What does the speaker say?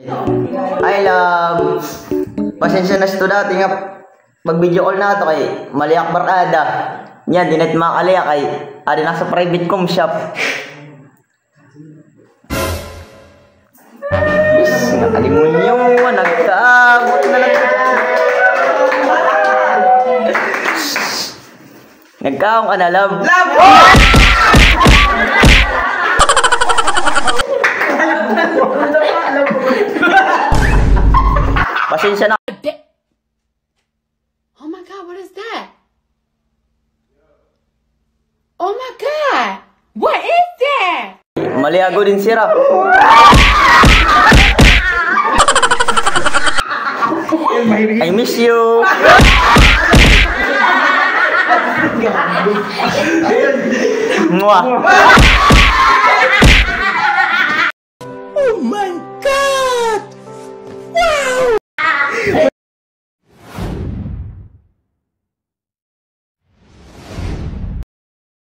Ay love, pasensya na ito dati nga mag-video call na ito kay maliak barkada. Yan, di na makaliak kay adi nasa private com shop. Alimunyo, nagkaabot na lang. Nagkaong ka na love. Love! Pasensya na. Oh my god, what is that? Oh my god! What is that? Maliago din sira. I miss you. Mwah.